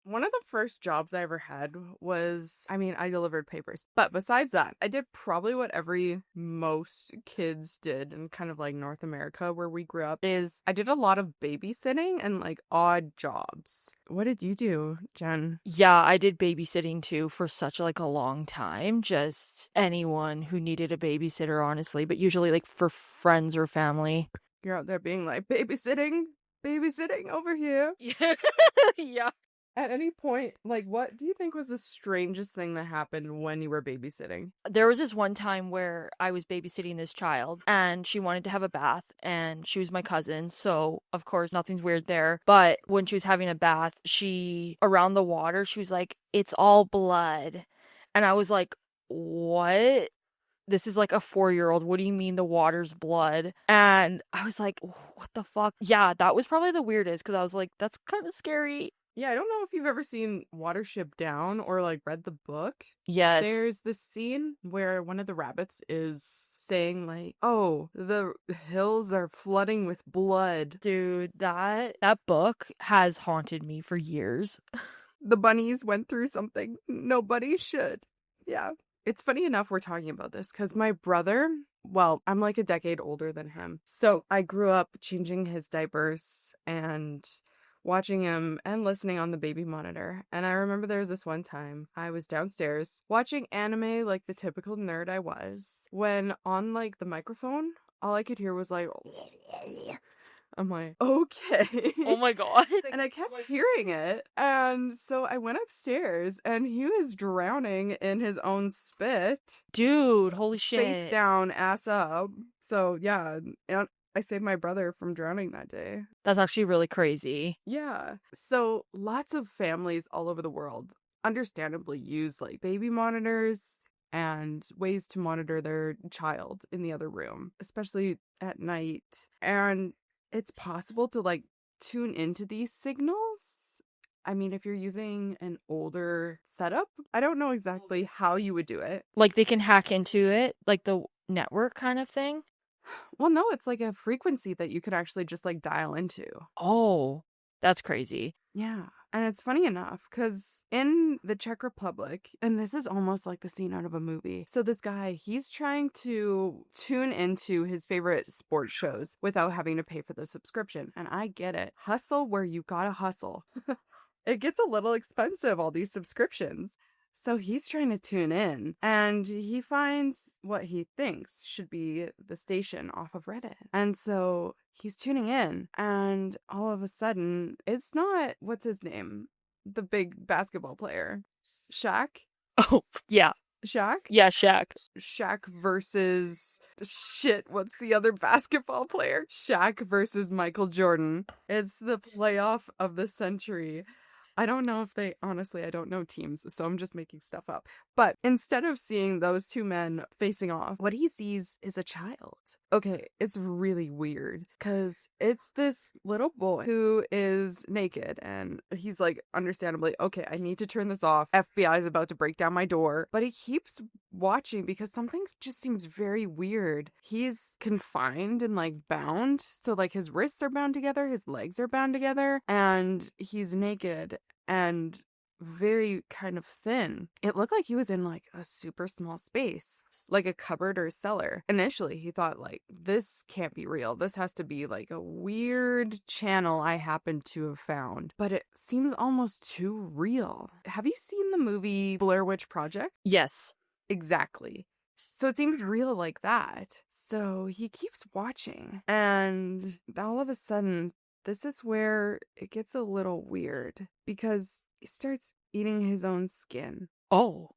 One of the first jobs I ever had was, I delivered papers. But besides that, I did probably what most kids did in kind of like North America where we grew up is I did a lot of babysitting and like odd jobs. What did you do, Jen? Yeah, I did babysitting too for such like a long time. Just anyone who needed a babysitter, honestly, but usually like for friends or family. You're out there being like, babysitting over here. Yeah. Yeah. At any point, like, what do you think was the strangest thing that happened when you were babysitting? There was this one time where I was babysitting this child and she wanted to have a bath and she was my cousin. So, of course, nothing's weird there. But when she was having a bath, around the water, she was like, it's all blood. And I was like, what? This is like a 4-year-old. What do you mean the water's blood? And I was like, what the fuck? Yeah, that was probably the weirdest because I was like, that's kind of scary. Yeah, I don't know if you've ever seen Watership Down or like read the book. Yes. There's this scene where one of the rabbits is saying like, "Oh, the hills are flooding with blood." Dude, that book has haunted me for years. The bunnies went through something nobody should. Yeah. It's funny enough we're talking about this because my brother, well, I'm like a decade older than him. So I grew up changing his diapers and watching him and listening on the baby monitor. And I remember there was this one time I was downstairs watching anime like the typical nerd I was, when on like the microphone, all I could hear was like, I'm like, okay. Oh my god. And I kept hearing it. And so I went upstairs and he was drowning in his own spit. Dude, holy Face shit. down, ass up. So yeah, and I saved my brother from drowning that day. That's actually really crazy. Yeah. So lots of families all over the world understandably use like baby monitors and ways to monitor their child in the other room, especially at night. And it's possible to like tune into these signals. I mean, if you're using an older setup, I don't know exactly how you would do it. Like they can hack into it, like the network kind of thing. Well, no, it's like a frequency that you could actually just like dial into. Oh, that's crazy. Yeah. And it's funny enough because in the Czech Republic, and this is almost like the scene out of a movie. So this guy, he's trying to tune into his favorite sports shows without having to pay for the subscription. And I get it. Hustle where you gotta hustle. It gets a little expensive, all these subscriptions. So he's trying to tune in and he finds what he thinks should be the station off of Reddit. And so he's tuning in and all of a sudden it's not, what's his name? The big basketball player. Shaq? Oh, yeah. Shaq? Yeah, Shaq. Shaq versus shit, what's the other basketball player? Shaq versus Michael Jordan. It's the playoff of the century. I don't know if honestly, I don't know teams, so I'm just making stuff up. But instead of seeing those two men facing off, what he sees is a child. Okay, it's really weird because it's this little boy who is naked and he's like, understandably, okay, I need to turn this off. FBI is about to break down my door. But he keeps watching because something just seems very weird. He's confined and like bound. So like his wrists are bound together, his legs are bound together, and he's naked and very kind of thin. It looked like he was in like a super small space, like a cupboard or a cellar. Initially, he thought like, this can't be real. This has to be like a weird channel I happen to have found. But it seems almost too real. Have you seen the movie Blair Witch Project? Yes. Exactly. So it seems real like that. So he keeps watching and all of a sudden this is where it gets a little weird because he starts eating his own skin. Oh.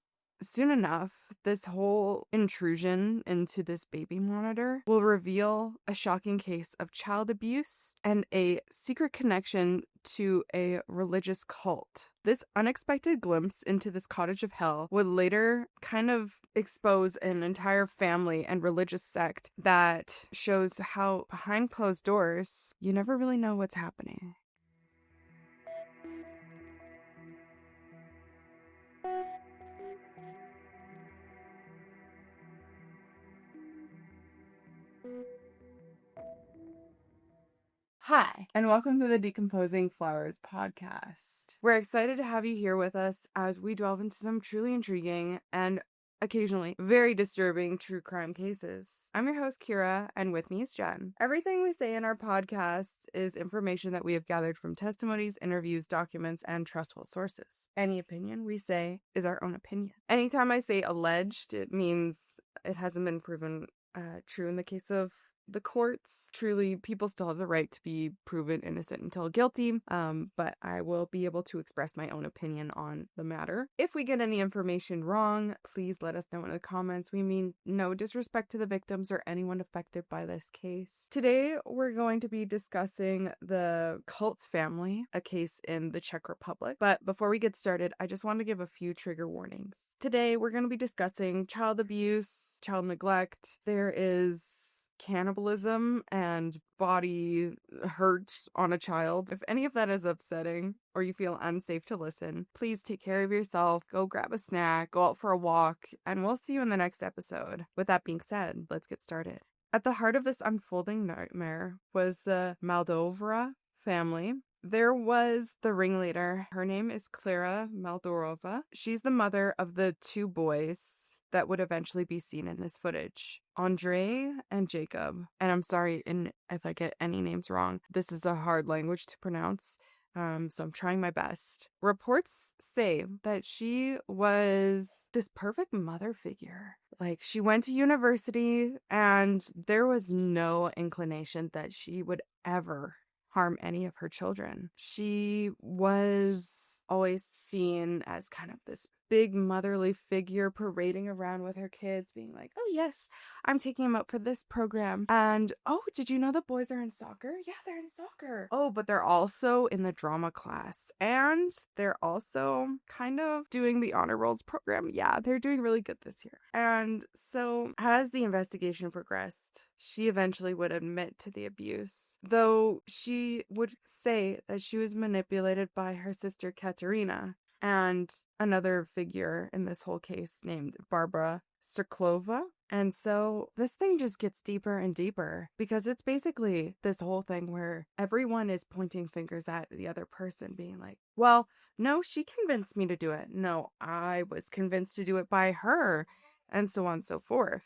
Soon enough, this whole intrusion into this baby monitor will reveal a shocking case of child abuse and a secret connection to a religious cult. This unexpected glimpse into this cottage of hell would later kind of expose an entire family and religious sect that shows how behind closed doors, you never really know what's happening. Hi, and welcome to the Decomposing Flowers podcast. We're excited to have you here with us as we delve into some truly intriguing and occasionally very disturbing true crime cases. I'm your host, Kira, and with me is Jen. Everything we say in our podcasts is information that we have gathered from testimonies, interviews, documents, and trustful sources. Any opinion we say is our own opinion. Anytime I say alleged, it means it hasn't been proven true in the case of the courts. Truly, people still have the right to be proven innocent until guilty, but I will be able to express my own opinion on the matter. If we get any information wrong, please let us know in the comments. We mean no disrespect to the victims or anyone affected by this case. Today, we're going to be discussing the Cult family, a case in the Czech Republic. But before we get started, I just want to give a few trigger warnings. Today, we're going to be discussing child abuse, child neglect. There is cannibalism and body hurt on a child. If any of that is upsetting or you feel unsafe to listen, please take care of yourself, go grab a snack, go out for a walk, and we'll see you in the next episode. With that being said, let's get started. At the heart of this unfolding nightmare was the Mauerova family. There was the ringleader. Her name is Klara Mauerova. She's the mother of the two boys that would eventually be seen in this footage, Andre and Jacob. And I'm sorry if I get any names wrong. This is a hard language to pronounce, so I'm trying my best. Reports say that she was this perfect mother figure. Like, she went to university and there was no inclination that she would ever harm any of her children. She was always seen as kind of this big motherly figure parading around with her kids, being like, oh yes, I'm taking them out for this program. And oh, did you know the boys are in soccer? Yeah, they're in soccer. Oh, but they're also in the drama class. And they're also kind of doing the honor rolls program. Yeah, they're doing really good this year. And so as the investigation progressed, she eventually would admit to the abuse, though she would say that she was manipulated by her sister Katrina and another figure in this whole case named Barbora. And so this thing just gets deeper and deeper because it's basically this whole thing where everyone is pointing fingers at the other person, being like, well, no, she convinced me to do it. No, I was convinced to do it by her, and so on and so forth.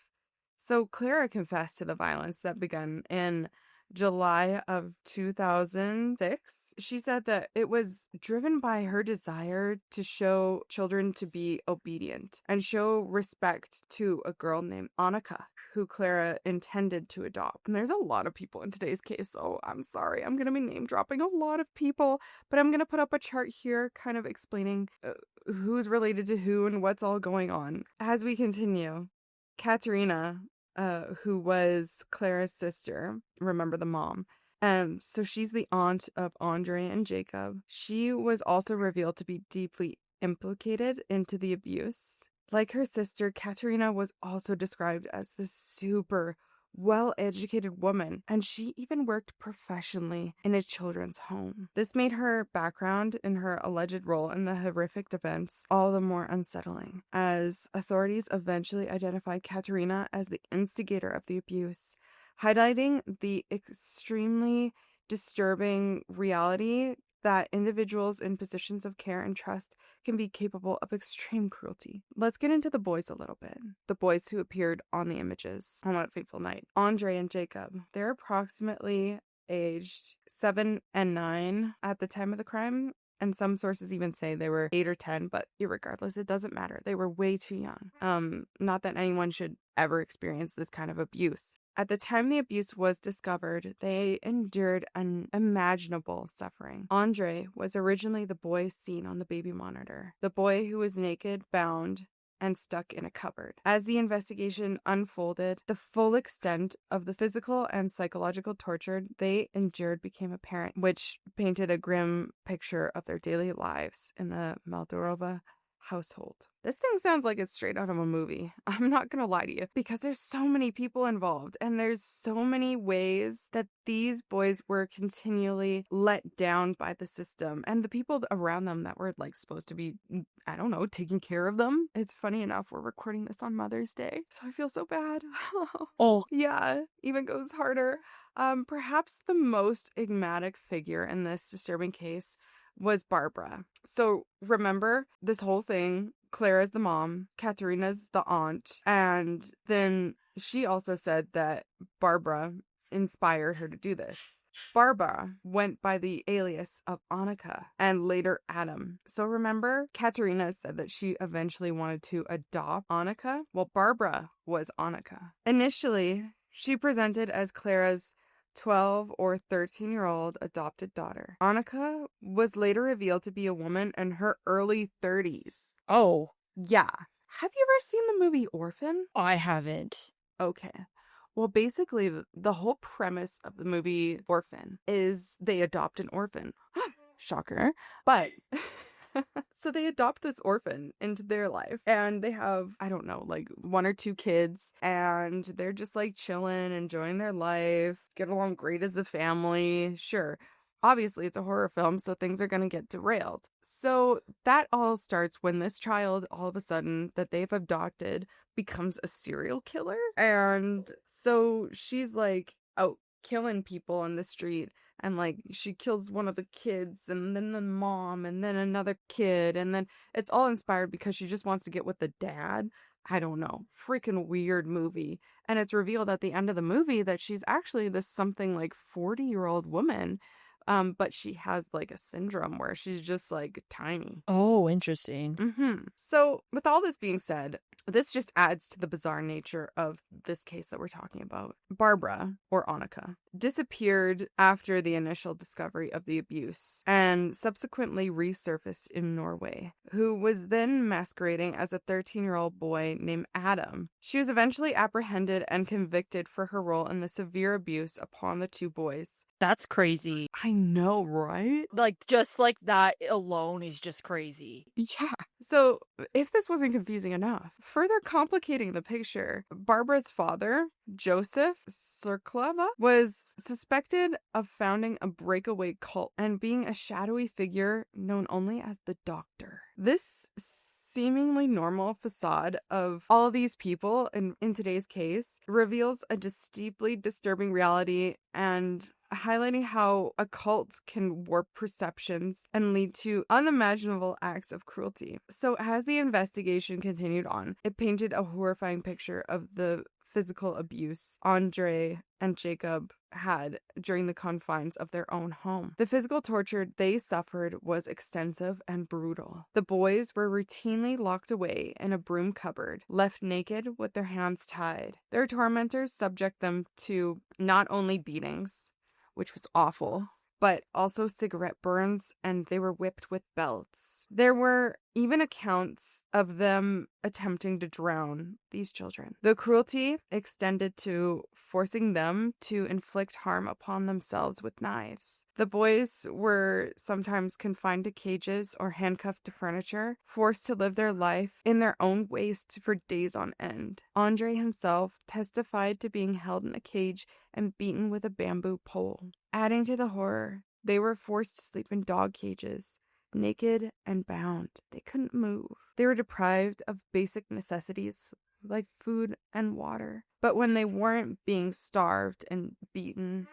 So Klara confessed to the violence that began in July of 2006. She said that it was driven by her desire to show children to be obedient and show respect to a girl named Anika, who Klara intended to adopt. And there's a lot of people in today's case, so I'm sorry. I'm going to be name dropping a lot of people, but I'm going to put up a chart here kind of explaining who's related to who and what's all going on. As we continue, Katrina, who was Klara's sister, remember the mom. So she's the aunt of Andre and Jacob. She was also revealed to be deeply implicated into the abuse. Like her sister, Katrina was also described as this super well-educated woman, and she even worked professionally in a children's home. This made her background in her alleged role in the horrific events all the more unsettling, as authorities eventually identified Katrina as the instigator of the abuse, highlighting the extremely disturbing reality that individuals in positions of care and trust can be capable of extreme cruelty. Let's get into the boys a little bit. The boys who appeared on the images on that fateful night. Andre and Jacob. They're approximately aged 7 and 9 at the time of the crime. And some sources even say they were 8 or 10, but irregardless, it doesn't matter. They were way too young. Not that anyone should ever experience this kind of abuse. At the time the abuse was discovered, they endured unimaginable suffering. Andre was originally the boy seen on the baby monitor, the boy who was naked, bound, and stuck in a cupboard. As the investigation unfolded, the full extent of the physical and psychological torture they endured became apparent, which painted a grim picture of their daily lives in the Mauerova household. This thing sounds like it's straight out of a movie. I'm not gonna lie to you, because there's so many people involved and there's so many ways that these boys were continually let down by the system and the people around them that were like supposed to be, I don't know, taking care of them. It's funny enough, we're recording this on Mother's Day, so I feel so bad. Oh, Yeah, even goes harder. Perhaps the most enigmatic figure in this disturbing case was Barbara. So remember this whole thing. Klara's the mom, Katrina's the aunt, and then she also said that Barbara inspired her to do this. Barbara went by the alias of Anika and later Adam. So remember, Katrina said that she eventually wanted to adopt Anika? Well, Barbara was Anika. Initially, she presented as Klara's 12 or 13-year-old adopted daughter. Anika was later revealed to be a woman in her early 30s. Oh, Yeah. Have you ever seen the movie Orphan? I haven't. Okay. Well, basically, the whole premise of the movie Orphan is they adopt an orphan. Shocker. But so they adopt this orphan into their life and they have, I don't know, like 1 or 2 kids and they're just like chilling, enjoying their life, get along great as a family. Sure. Obviously, it's a horror film, so things are going to get derailed. So that all starts when this child, all of a sudden, that they've adopted, becomes a serial killer. And so she's like out killing people on the street. And like she kills one of the kids and then the mom and then another kid. And then it's all inspired because she just wants to get with the dad. I don't know. Freaking weird movie. And it's revealed at the end of the movie that she's actually this something like 40-year-old woman. But she has like a syndrome where she's just like tiny. Oh, interesting. So with all this being said, this just adds to the bizarre nature of this case that we're talking about. Barbara, or Anika, disappeared after the initial discovery of the abuse and subsequently resurfaced in Norway, who was then masquerading as a 13-year-old boy named Adam. She was eventually apprehended and convicted for her role in the severe abuse upon the 2 boys. That's crazy. I know, right? Like, just like that alone is just crazy. Yeah. So, if this wasn't confusing enough, further complicating the picture, Barbara's father, Joseph Serklava, was suspected of founding a breakaway cult and being a shadowy figure known only as the Doctor. This seemingly normal facade of all these people in today's case reveals a deeply disturbing reality and highlighting how a cult can warp perceptions and lead to unimaginable acts of cruelty. So as the investigation continued on, it painted a horrifying picture of the physical abuse Andre and Jacob had during the confines of their own home. The physical torture they suffered was extensive and brutal. The boys were routinely locked away in a broom cupboard, left naked with their hands tied. Their tormentors subject them to not only beatings, which was awful, but also cigarette burns, and they were whipped with belts. There were even accounts of them attempting to drown these children. The cruelty extended to forcing them to inflict harm upon themselves with knives. The boys were sometimes confined to cages or handcuffed to furniture, forced to live their life in their own waste for days on end. Andre himself testified to being held in a cage and beaten with a bamboo pole. Adding to the horror, they were forced to sleep in dog cages, naked and bound. They couldn't move. They were deprived of basic necessities like food and water. But when they weren't being starved and beaten,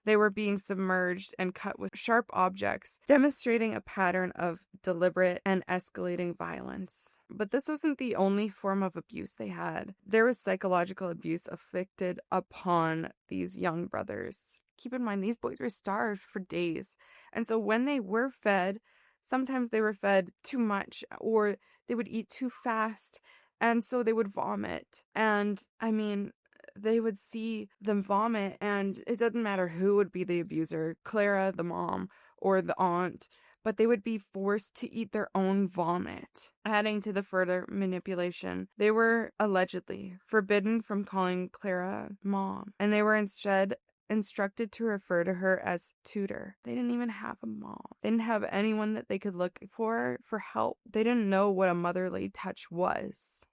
they were being submerged and cut with sharp objects, demonstrating a pattern of deliberate and escalating violence. But this wasn't the only form of abuse they had. There was psychological abuse afflicted upon these young brothers. Keep in mind, these boys were starved for days. And so when they were fed, sometimes they were fed too much or they would eat too fast. And so they would vomit. And I mean, they would see them vomit and it doesn't matter who would be the abuser, Klara, the mom, or the aunt, but they would be forced to eat their own vomit. Adding to the further manipulation, they were allegedly forbidden from calling Klara mom, and they were instead instructed to refer to her as tutor. They didn't even have a mom. They didn't have anyone that they could look for help. They didn't know what a motherly touch was.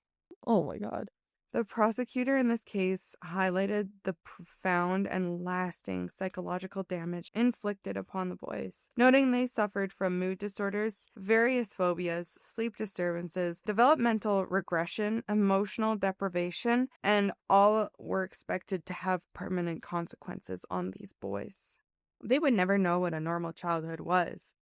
Oh my god. The prosecutor in this case highlighted the profound and lasting psychological damage inflicted upon the boys, noting they suffered from mood disorders, various phobias, sleep disturbances, developmental regression, emotional deprivation, and all were expected to have permanent consequences on these boys. They would never know what a normal childhood was.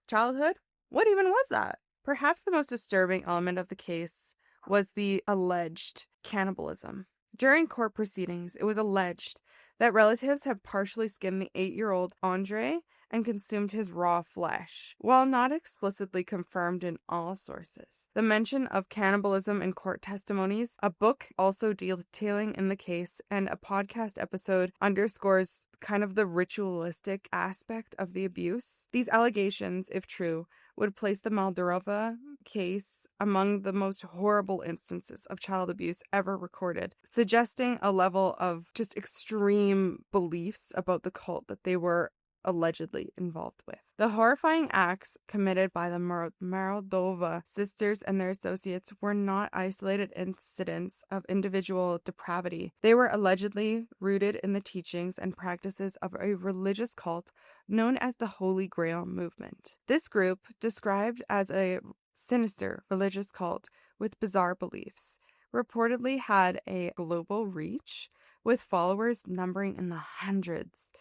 Childhood? What even was that? Perhaps the most disturbing element of the case was the alleged cannibalism. During court proceedings, it was alleged that relatives had partially skinned the 8-year-old Andre and consumed his raw flesh, while not explicitly confirmed in all sources. The mention of cannibalism in court testimonies, a book also detailing in the case, and a podcast episode underscores kind of the ritualistic aspect of the abuse. These allegations, if true, would place the Mauerova case among the most horrible instances of child abuse ever recorded, suggesting a level of just extreme beliefs about the cult that they were allegedly involved with. The horrifying acts committed by the Mauerova sisters and their associates were not isolated incidents of individual depravity. They were allegedly rooted in the teachings and practices of a religious cult known as the Holy Grail movement. This group, described as a sinister religious cult with bizarre beliefs, reportedly had a global reach, with followers numbering in the hundreds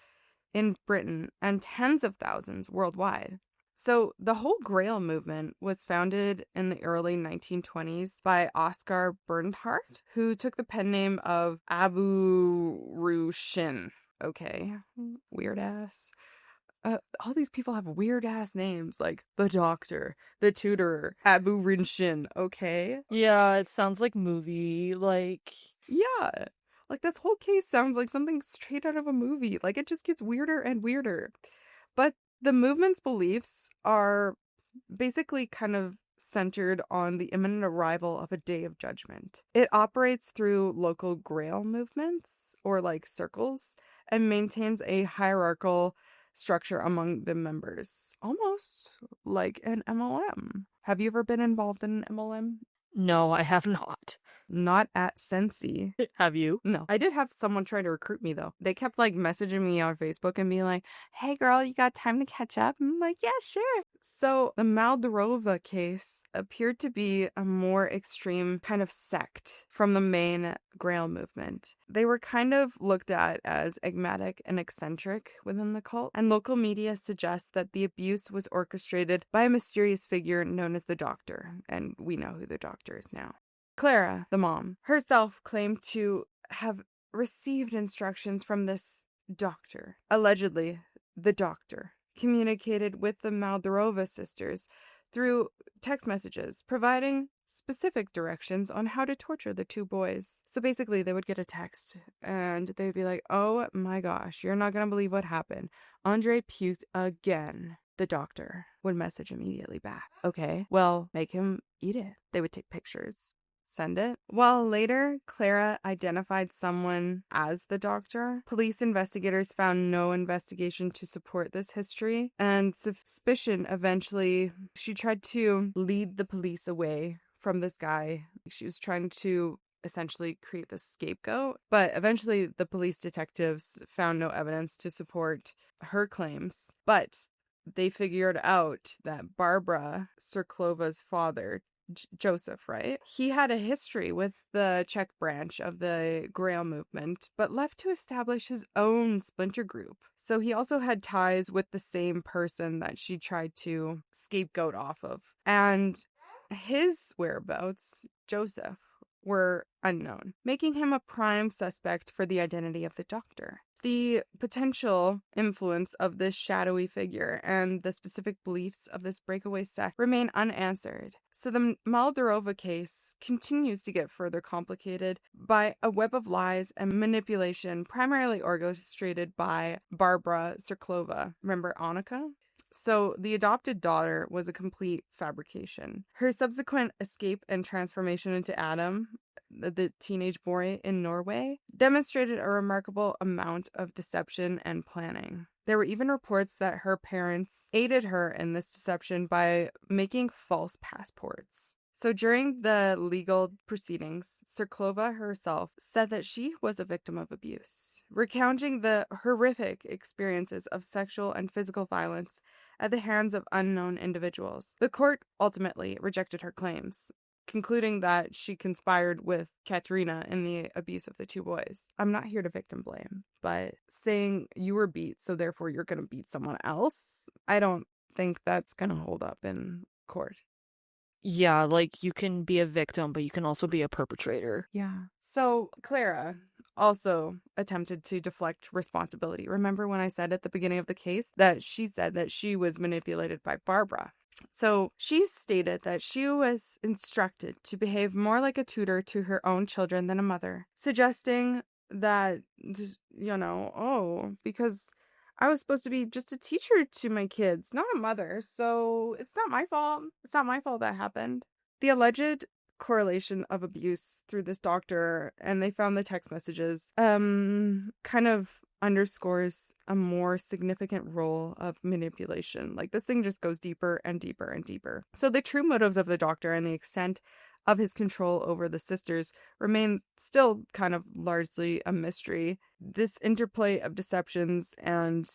in Britain and tens of thousands worldwide. So the whole Grail movement was founded in the early 1920s by Oscar Bernhardt, who took the pen name of Abu Rushin. Okay, weird ass. All these people have weird ass names like the doctor, the tutor, Abu Rinshin, okay? Yeah, it sounds like movie, like... Yeah. Like, this whole case sounds like something straight out of a movie. Like, it just gets weirder and weirder. But the movement's beliefs are basically kind of centered on the imminent arrival of a day of judgment. It operates through local Grail movements, or like circles, and maintains a hierarchical structure among the members, almost like an MLM. Have you ever been involved in an MLM? No, I have not. Not at Sensi. Have you? No. I did have someone try to recruit me, though. They kept, like, messaging me on Facebook and being like, hey, girl, you got time to catch up? I'm like, yeah, sure. So the Mauerova case appeared to be a more extreme kind of sect from the main Grail movement. They were kind of looked at as enigmatic and eccentric within the cult, and local media suggests that the abuse was orchestrated by a mysterious figure known as the Doctor, and we know who the Doctor is now. Klara, the mom, herself claimed to have received instructions from this doctor. Allegedly, the doctor communicated with the Mauerova sisters through text messages, providing specific directions on how to torture the two boys. So basically, they would get a text and they'd be like, oh my gosh, you're not going to believe what happened. Andre puked again. The doctor would message immediately back. Okay, well, make him eat it. They would take pictures. Send it. While later, Klara identified someone as the doctor, police investigators found no investigation to support this history, and suspicion eventually, she tried to lead the police away from this guy. She was trying to essentially create this scapegoat, but eventually the police detectives found no evidence to support her claims. But they figured out that Barbora, Surklova's father, Joseph, right? He had a history with the Czech branch of the Grail movement, but left to establish his own splinter group. So he also had ties with the same person that she tried to scapegoat off of. And his whereabouts, Joseph, were unknown, making him a prime suspect for the identity of the doctor. The potential influence of this shadowy figure and the specific beliefs of this breakaway sect remain unanswered. So the Mauerova case continues to get further complicated by a web of lies and manipulation primarily orchestrated by Barbora Surklova. Remember Anika? So the adopted daughter was a complete fabrication. Her subsequent escape and transformation into Adam, the teenage boy in Norway, demonstrated a remarkable amount of deception and planning. There were even reports that her parents aided her in this deception by making false passports. So during the legal proceedings, Surklova herself said that she was a victim of abuse, recounting the horrific experiences of sexual and physical violence at the hands of unknown individuals. The court ultimately rejected her claims, concluding that she conspired with Katrina in the abuse of the two boys. I'm not here to victim blame, but saying you were beat, so therefore you're going to beat someone else, I don't think that's going to hold up in court. Yeah, like you can be a victim, but you can also be a perpetrator. Yeah. So Klara also attempted to deflect responsibility. Remember when I said at the beginning of the case that she said that she was manipulated by Barbora? So she stated that she was instructed to behave more like a tutor to her own children than a mother, suggesting that, because I was supposed to be just a teacher to my kids, not a mother, so it's not my fault. It's not my fault that happened. The alleged correlation of abuse through this doctor, and they found the text messages, kind of underscores a more significant role of manipulation. Like, this thing just goes deeper and deeper and deeper. So the true motives of the doctor and the extent of his control over the sisters remain still kind of largely a mystery. This interplay of deceptions and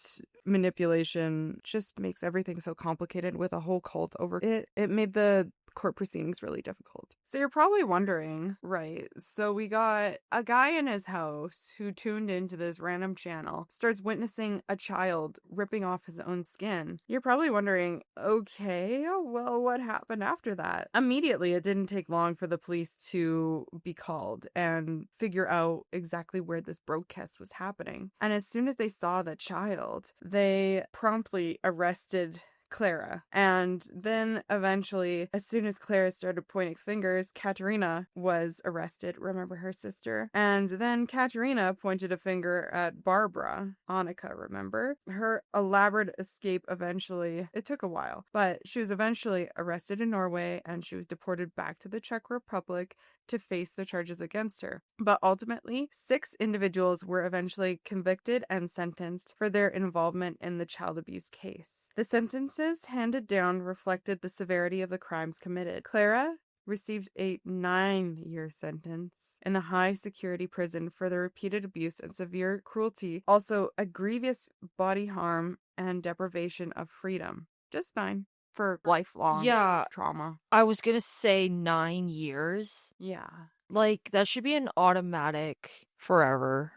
manipulation just makes everything so complicated with a whole cult over it. It made the court proceedings really difficult. So you're probably wondering, right? So we got a guy in his house who tuned into this random channel, starts witnessing a child ripping off his own skin. You're probably wondering, okay, well, what happened after that? Immediately, it didn't take long for the police to be called and figure out exactly where this broadcast was happening. And as soon as they saw the child, they promptly arrested Klara. And then eventually, as soon as Klara started pointing fingers, Katrina was arrested. Remember her sister? And then Katrina pointed a finger at Barbora, Anika, remember? Her elaborate escape eventually, it took a while, but she was eventually arrested in Norway and she was deported back to the Czech Republic to face the charges against her. But ultimately, 6 individuals were eventually convicted and sentenced for their involvement in the child abuse case. The sentences handed down reflected the severity of the crimes committed. Klara received a 9-year sentence in a high-security prison for the repeated abuse and severe cruelty, also a grievous body harm and deprivation of freedom. Just 9 for lifelong trauma. I was gonna say 9 years. Yeah. Like, that should be an automatic forever.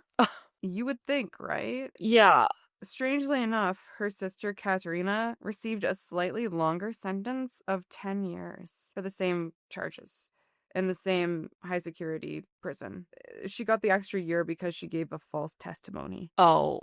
You would think, right? Yeah. Strangely enough, her sister Katrina received a slightly longer sentence of 10 years for the same charges in the same high security prison. She got the extra year because she gave a false testimony. Oh,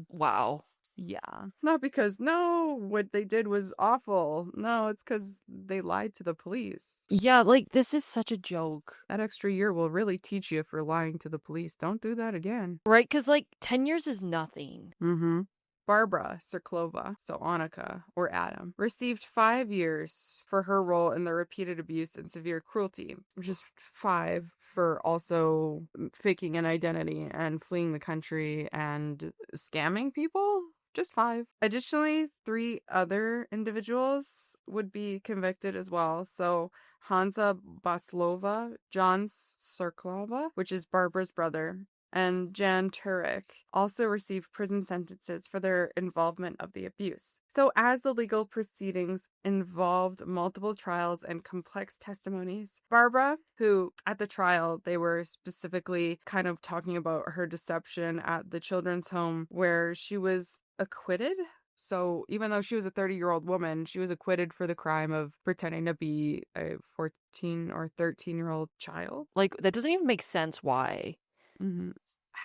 wow. Yeah. Not because, no, what they did was awful. No, it's because they lied to the police. Yeah, like, this is such a joke. That extra year will really teach you for lying to the police. Don't do that again. Right? Because, like, 10 years is nothing. Mm-hmm. Barbora Surklova, so Anika, or Adam, received 5 years for her role in the repeated abuse and severe cruelty, which is 5 for also faking an identity and fleeing the country and scamming people. Just 5. Additionally, 3 other individuals would be convicted as well. So Hansa Baslova, John Surklova, which is Barbara's brother, and Jan Turek also received prison sentences for their involvement of the abuse. So as the legal proceedings involved multiple trials and complex testimonies, Barbora, who at the trial, they were specifically kind of talking about her deception at the children's home where she was acquitted. So even though she was a 30-year-old woman, she was acquitted for the crime of pretending to be a 14 or 13-year-old child. Like, that doesn't even make sense why. Mm-hmm.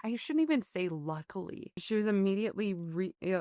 I shouldn't even say luckily. She was immediately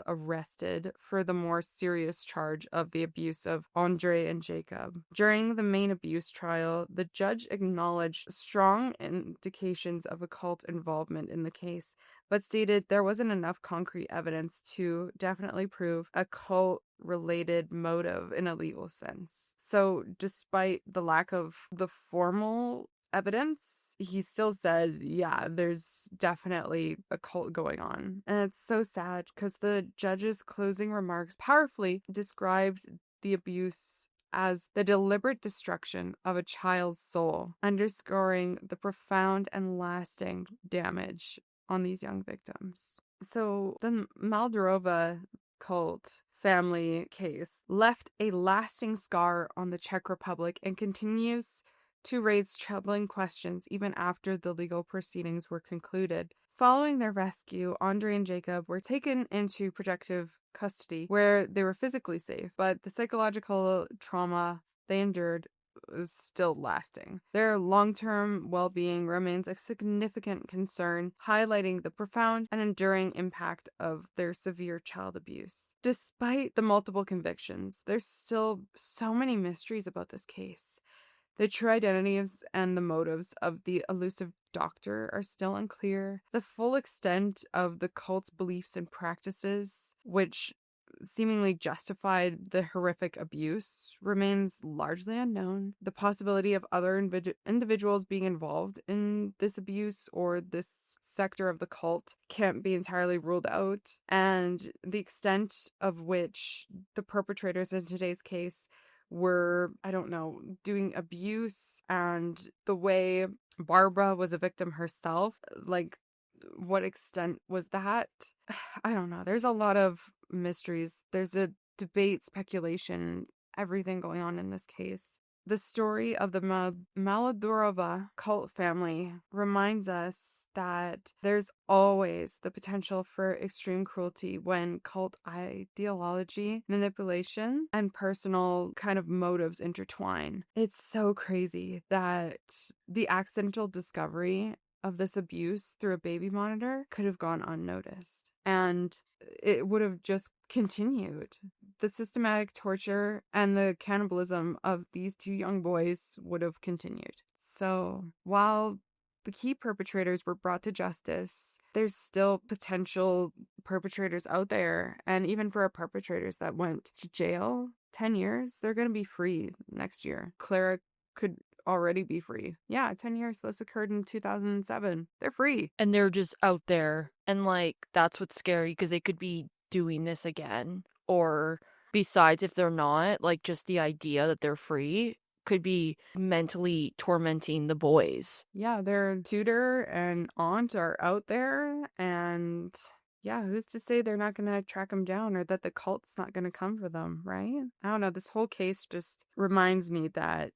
arrested for the more serious charge of the abuse of Andre and Jacob. During the main abuse trial, the judge acknowledged strong indications of occult involvement in the case, but stated there wasn't enough concrete evidence to definitely prove a cult-related motive in a legal sense. So despite the lack of the formal evidence, he still said, yeah, there's definitely a cult going on. And it's so sad because the judge's closing remarks powerfully described the abuse as the deliberate destruction of a child's soul, underscoring the profound and lasting damage on these young victims. So the Mauerova cult family case left a lasting scar on the Czech Republic and continues to raise troubling questions even after the legal proceedings were concluded. Following their rescue, Andre and Jacob were taken into protective custody where they were physically safe, but the psychological trauma they endured is still lasting. Their long-term well-being remains a significant concern, highlighting the profound and enduring impact of their severe child abuse. Despite the multiple convictions, there's still so many mysteries about this case. The true identities and the motives of the elusive doctor are still unclear. The full extent of the cult's beliefs and practices, which seemingly justified the horrific abuse, remains largely unknown. The possibility of other individuals being involved in this abuse or this sector of the cult can't be entirely ruled out, and the extent of which the perpetrators in today's case were, I don't know, doing abuse, and the way Barbara was a victim herself, like, what extent was that? I don't know. There's a lot of mysteries. There's a debate, speculation, everything going on in this case. The story of the Mauerova cult family reminds us that there's always the potential for extreme cruelty when cult ideology, manipulation, and personal kind of motives intertwine. It's so crazy that the accidental discovery of this abuse through a baby monitor could have gone unnoticed, and it would have just continued. The systematic torture and the cannibalism of these two young boys would have continued. So while the key perpetrators were brought to justice, there's still potential perpetrators out there, and even for our perpetrators that went to jail 10 years, they're going to be free next year. Klara could already be free. Yeah, 10 years. This occurred in 2007. They're free. And they're just out there. And like, that's what's scary, because they could be doing this again. Or besides, if they're not, like, just the idea that they're free could be mentally tormenting the boys. Yeah, their tutor and aunt are out there, and yeah, who's to say they're not going to track them down, or that the cult's not going to come for them, right? I don't know. This whole case just reminds me that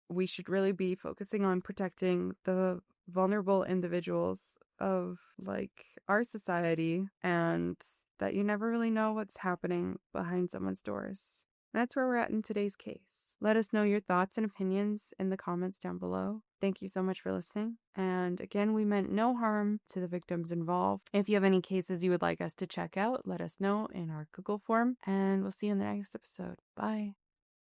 we should really be focusing on protecting the vulnerable individuals of, like, our society, and that you never really know what's happening behind someone's doors. That's where we're at in today's case. Let us know your thoughts and opinions in the comments down below. Thank you so much for listening. And again, we meant no harm to the victims involved. If you have any cases you would like us to check out, let us know in our Google form, and we'll see you in the next episode. Bye.